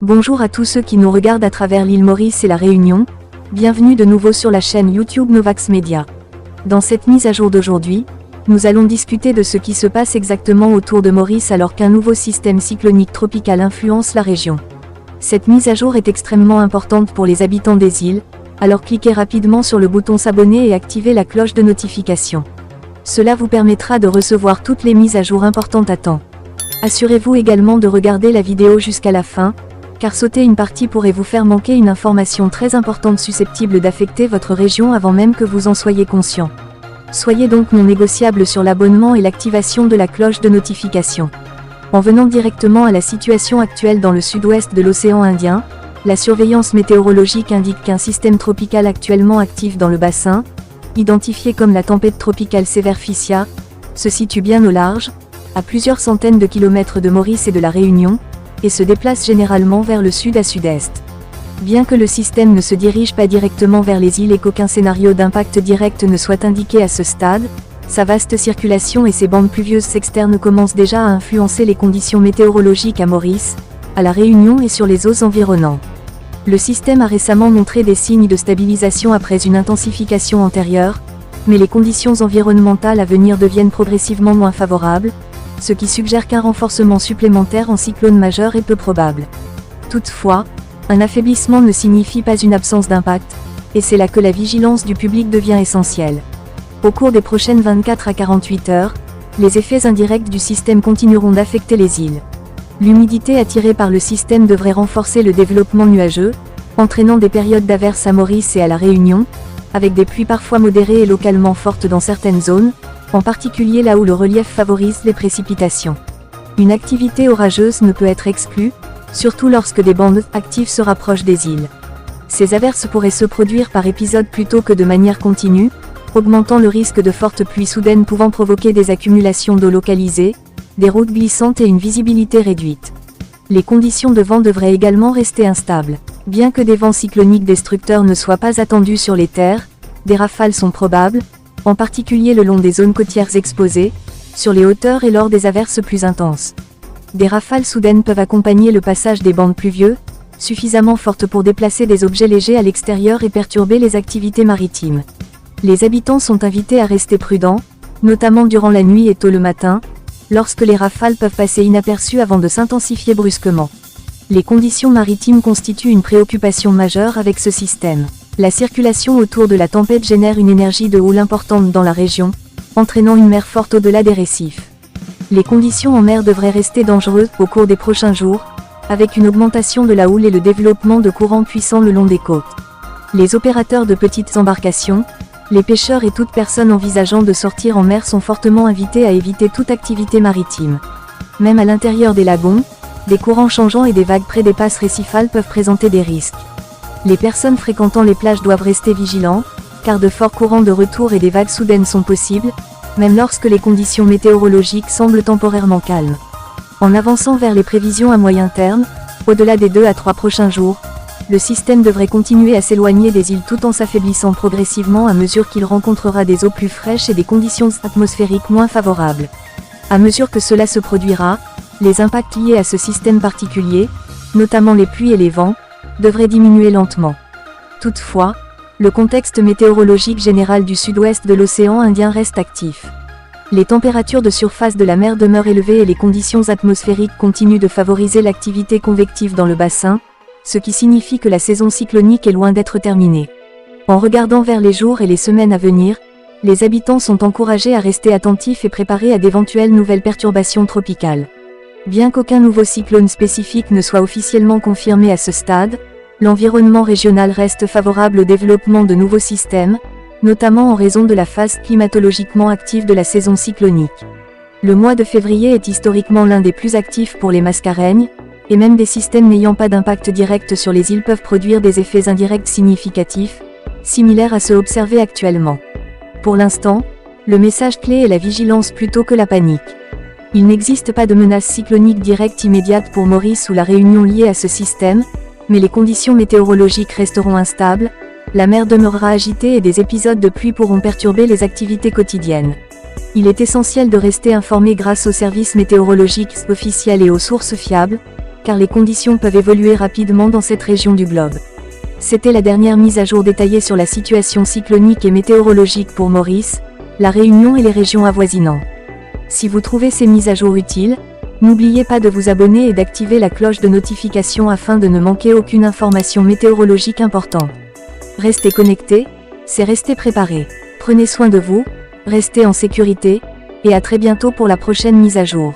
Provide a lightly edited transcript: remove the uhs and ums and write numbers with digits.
Bonjour à tous ceux qui nous regardent à travers l'île Maurice et la Réunion, bienvenue de nouveau sur la chaîne YouTube Novax Media. Dans cette mise à jour d'aujourd'hui, nous allons discuter de ce qui se passe exactement autour de Maurice alors qu'un nouveau système cyclonique tropical influence la région. Cette mise à jour est extrêmement importante pour les habitants des îles, alors cliquez rapidement sur le bouton s'abonner et activez la cloche de notification. Cela vous permettra de recevoir toutes les mises à jour importantes à temps. Assurez-vous également de regarder la vidéo jusqu'à la fin, car sauter une partie pourrait vous faire manquer une information très importante susceptible d'affecter votre région avant même que vous en soyez conscient. Soyez donc non négociable sur l'abonnement et l'activation de la cloche de notification. En venant directement à la situation actuelle dans le sud-ouest de l'océan Indien, la surveillance météorologique indique qu'un système tropical actuellement actif dans le bassin, identifié comme la tempête tropicale sévère Ficia, se situe bien au large, à plusieurs centaines de kilomètres de Maurice et de la Réunion, et se déplace généralement vers le sud à sud-est. Bien que le système ne se dirige pas directement vers les îles et qu'aucun scénario d'impact direct ne soit indiqué à ce stade, sa vaste circulation et ses bandes pluvieuses externes commencent déjà à influencer les conditions météorologiques à Maurice, à la Réunion et sur les eaux environnantes. Le système a récemment montré des signes de stabilisation après une intensification antérieure, mais les conditions environnementales à venir deviennent progressivement moins favorables, ce qui suggère qu'un renforcement supplémentaire en cyclone majeur est peu probable. Toutefois, un affaiblissement ne signifie pas une absence d'impact, et c'est là que la vigilance du public devient essentielle. Au cours des prochaines 24 à 48 heures, les effets indirects du système continueront d'affecter les îles. L'humidité attirée par le système devrait renforcer le développement nuageux, entraînant des périodes d'averses à Maurice et à la Réunion, avec des pluies parfois modérées et localement fortes dans certaines zones, en particulier là où le relief favorise les précipitations. Une activité orageuse ne peut être exclue, surtout lorsque des bandes actives se rapprochent des îles. Ces averses pourraient se produire par épisodes plutôt que de manière continue, augmentant le risque de fortes pluies soudaines pouvant provoquer des accumulations d'eau localisées, des routes glissantes et une visibilité réduite. Les conditions de vent devraient également rester instables. Bien que des vents cycloniques destructeurs ne soient pas attendus sur les terres, des rafales sont probables, en particulier le long des zones côtières exposées, sur les hauteurs et lors des averses plus intenses. Des rafales soudaines peuvent accompagner le passage des bandes pluvieuses, suffisamment fortes pour déplacer des objets légers à l'extérieur et perturber les activités maritimes. Les habitants sont invités à rester prudents, notamment durant la nuit et tôt le matin, lorsque les rafales peuvent passer inaperçues avant de s'intensifier brusquement. Les conditions maritimes constituent une préoccupation majeure avec ce système. La circulation autour de la tempête génère une énergie de houle importante dans la région, entraînant une mer forte au-delà des récifs. Les conditions en mer devraient rester dangereuses au cours des prochains jours, avec une augmentation de la houle et le développement de courants puissants le long des côtes. Les opérateurs de petites embarcations, les pêcheurs et toute personne envisageant de sortir en mer sont fortement invités à éviter toute activité maritime. Même à l'intérieur des lagons, des courants changeants et des vagues près des passes récifales peuvent présenter des risques. Les personnes fréquentant les plages doivent rester vigilantes, car de forts courants de retour et des vagues soudaines sont possibles, même lorsque les conditions météorologiques semblent temporairement calmes. En avançant vers les prévisions à moyen terme, au-delà des 2 à 3 prochains jours, le système devrait continuer à s'éloigner des îles tout en s'affaiblissant progressivement à mesure qu'il rencontrera des eaux plus fraîches et des conditions atmosphériques moins favorables. À mesure que cela se produira, les impacts liés à ce système particulier, notamment les pluies et les vents, devrait diminuer lentement. Toutefois, le contexte météorologique général du sud-ouest de l'océan Indien reste actif. Les températures de surface de la mer demeurent élevées et les conditions atmosphériques continuent de favoriser l'activité convective dans le bassin, ce qui signifie que la saison cyclonique est loin d'être terminée. En regardant vers les jours et les semaines à venir, les habitants sont encouragés à rester attentifs et préparés à d'éventuelles nouvelles perturbations tropicales. Bien qu'aucun nouveau cyclone spécifique ne soit officiellement confirmé à ce stade, l'environnement régional reste favorable au développement de nouveaux systèmes, notamment en raison de la phase climatologiquement active de la saison cyclonique. Le mois de février est historiquement l'un des plus actifs pour les mascareignes, et même des systèmes n'ayant pas d'impact direct sur les îles peuvent produire des effets indirects significatifs, similaires à ceux observés actuellement. Pour l'instant, le message clé est la vigilance plutôt que la panique. Il n'existe pas de menace cyclonique directe immédiate pour Maurice ou la Réunion liée à ce système, mais les conditions météorologiques resteront instables, la mer demeurera agitée et des épisodes de pluie pourront perturber les activités quotidiennes. Il est essentiel de rester informé grâce aux services météorologiques officiels et aux sources fiables, car les conditions peuvent évoluer rapidement dans cette région du globe. C'était la dernière mise à jour détaillée sur la situation cyclonique et météorologique pour Maurice, la Réunion et les régions avoisinantes. Si vous trouvez ces mises à jour utiles, n'oubliez pas de vous abonner et d'activer la cloche de notification afin de ne manquer aucune information météorologique importante. Restez connectés, c'est rester préparé. Prenez soin de vous, restez en sécurité, et à très bientôt pour la prochaine mise à jour.